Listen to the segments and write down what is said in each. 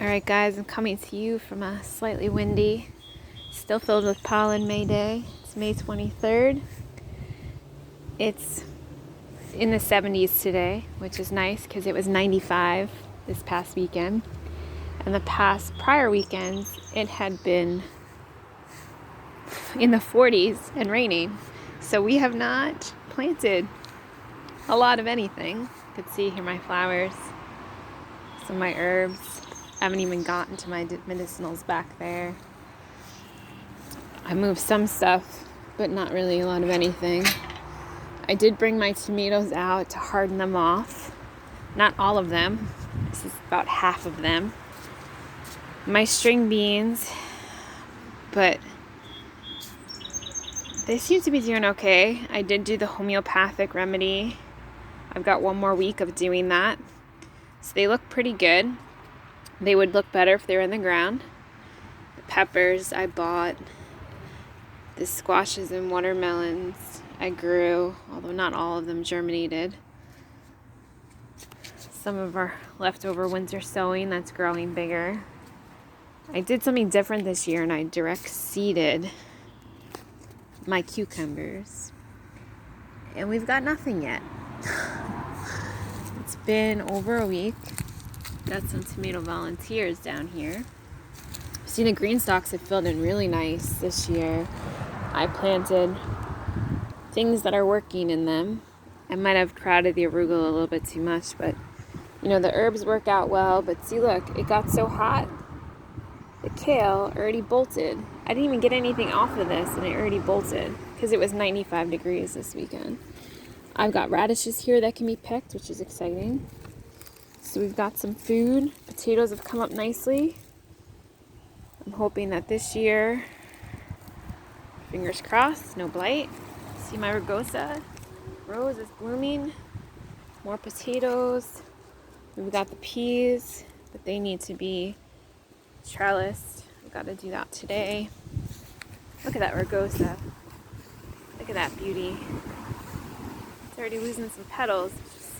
Alright guys, I'm coming to you from a slightly windy, still filled with pollen May Day. It's May 23rd. It's in the 70s today, which is nice because it was 95 this past weekend. And the prior weekends, it had been in the 40s and raining. So we have not planted a lot of anything. You can see here my flowers, some of my herbs. I haven't even gotten to my medicinals back there. I moved some stuff, but not really a lot of anything. I did bring my tomatoes out to harden them off. Not all of them. This is about half of them. My string beans, but they seem to be doing okay. I did do the homeopathic remedy. I've got one more week of doing that. So they look pretty good. They would look better if they were in the ground. The peppers I bought. The squashes and watermelons I grew, although not all of them germinated. Some of our leftover winter sowing that's growing bigger. I did something different this year and I direct seeded my cucumbers. And we've got nothing yet. It's been over a week. Got some tomato volunteers down here. I've seen the green stalks have filled in really nice this year. I planted things that are working in them. I might have crowded the arugula a little bit too much, but you know, the herbs work out well. But see, look, it got so hot. The kale already bolted. I didn't even get anything off of this and it already bolted because it was 95 degrees this weekend. I've got radishes here that can be picked, which is exciting. So we've got some food. Potatoes have come up nicely. I'm hoping that this year, fingers crossed, no blight. See my rugosa? Rose is blooming. More potatoes. We've got the peas, but they need to be trellised. We've got to do that today. Look at that rugosa. Look at that beauty. It's already losing some petals, which is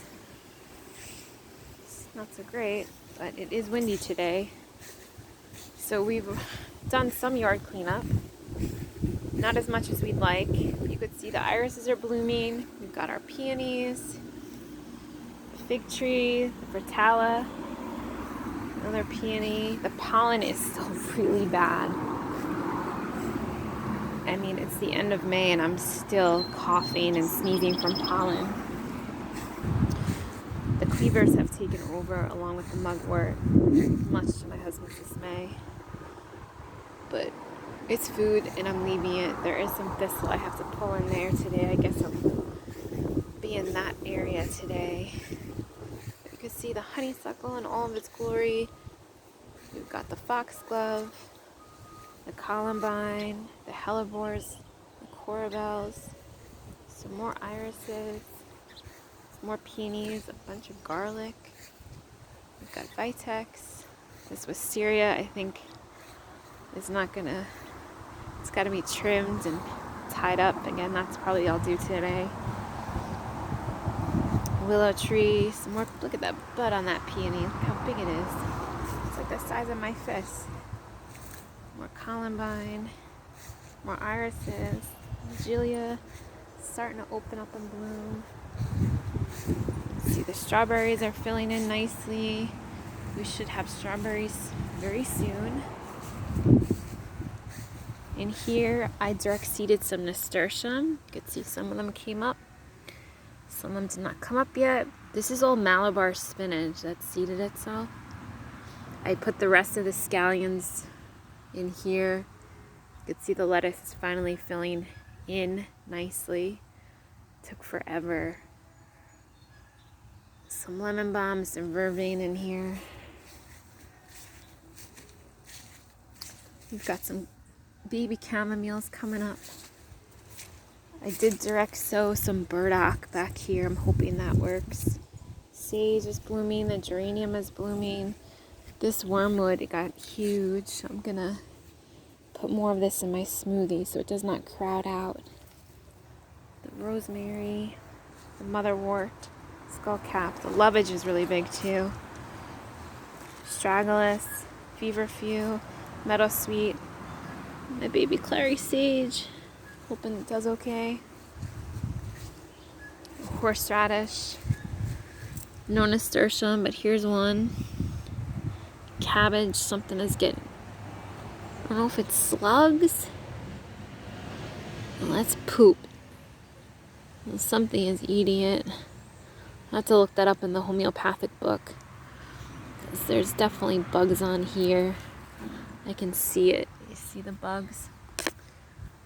not so great, but it is windy today. So we've done some yard cleanup. Not as much as we'd like. You could see the irises are blooming. We've got our peonies, the fig tree, the Bertalla, another peony. The pollen is still really bad. I mean, it's the end of May and I'm still coughing and sneezing from pollen. The cleavers have taken over along with the mugwort, much to my husband's dismay. But it's food and I'm leaving it. There is some thistle I have to pull in there today. I guess I'll be in that area today. But you can see the honeysuckle in all of its glory. We've got the foxglove, the columbine, the hellebores, the corabels, some more irises, some more peonies, a bunch of garlic. We've got vitex. This wisteria, I think, is not gonna, it's gotta be trimmed and tied up. Again, that's probably all I'll do today. Willow tree, some more, look at that bud on that peony, look how big it is. It's like the size of my fist. More columbine, more irises, Gilia starting to open up and bloom. See, the strawberries are filling in nicely. We should have strawberries very soon. In here, I direct seeded some nasturtium. You can see some of them came up. Some of them did not come up yet. This is all Malabar spinach that seeded itself. I put the rest of the scallions in here. You can see the lettuce is finally filling in nicely. Took forever. Some lemon balm, some vervain in here. We've got some baby chamomiles coming up. I did direct sow some burdock back here. I'm hoping that works. Sage is blooming. The geranium is blooming. This wormwood, it got huge. I'm gonna put more of this in my smoothie so it does not crowd out. The rosemary, the motherwort, skullcap. The lovage is really big too. Astragalus, feverfew, meadowsweet, my baby clary sage, hoping it does okay. Horseradish, no nasturtium, but here's one. Cabbage, something is getting, I don't know if it's slugs. Let's poop. Something is eating it. I have to look that up in the homeopathic book. Because there's definitely bugs on here. I can see it. You see the bugs?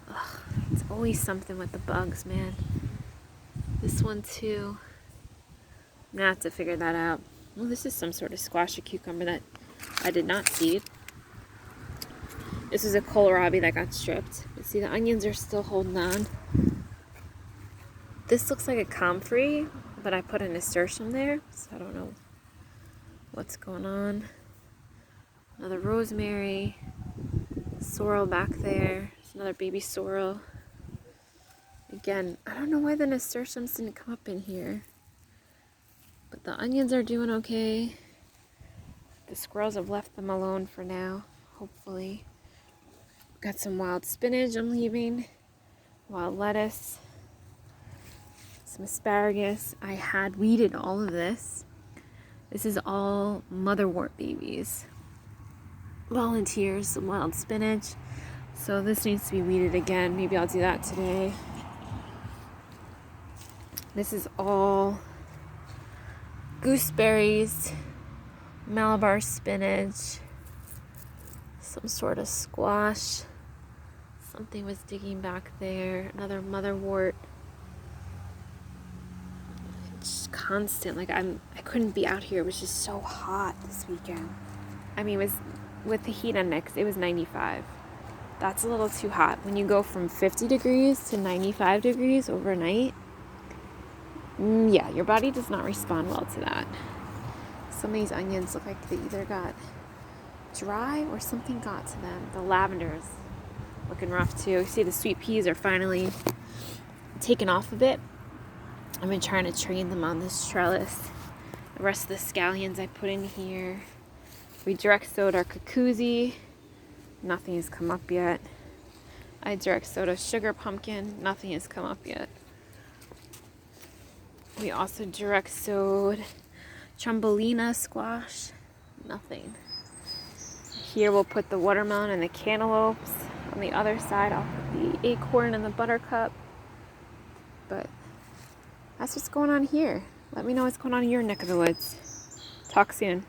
Ugh, it's always something with the bugs, man. This one too. I'm gonna have to figure that out. Well, this is some sort of squash or cucumber that I did not seed. This is a kohlrabi that got stripped. But see, the onions are still holding on. This looks like a comfrey, but I put a nasturtium there, so I don't know what's going on. Another rosemary, sorrel back there. There's another baby sorrel. Again, I don't know why the nasturtiums didn't come up in here, but the onions are doing okay. The squirrels have left them alone for now, hopefully. Got some wild spinach I'm leaving, wild lettuce, some asparagus. I had weeded all of this. This is all motherwort babies. Volunteers, some wild spinach. So this needs to be weeded again. Maybe I'll do that today. This is all gooseberries, Malabar spinach, some sort of squash. Something was digging back there. Another motherwort. It's constant. Like I couldn't be out here. It was just so hot this weekend. I mean, it was with the heat index. It was 95. That's a little too hot. When you go from 50 degrees to 95 degrees overnight, yeah, your body does not respond well to that. Some of these onions look like they either got dry or something got to them. The lavender is looking rough too. See, the sweet peas are finally taken off a bit. I've been trying to train them on this trellis. The rest of the scallions I put in here. We direct sowed our cucuzzi. Nothing has come up yet. I direct sowed a sugar pumpkin. Nothing has come up yet. We also direct sowed Chumbelina squash. Nothing. Here we'll put the watermelon and the cantaloupes. On the other side, I'll put the acorn and the buttercup. But that's what's going on here. Let me know what's going on in your neck of the woods. Talk soon.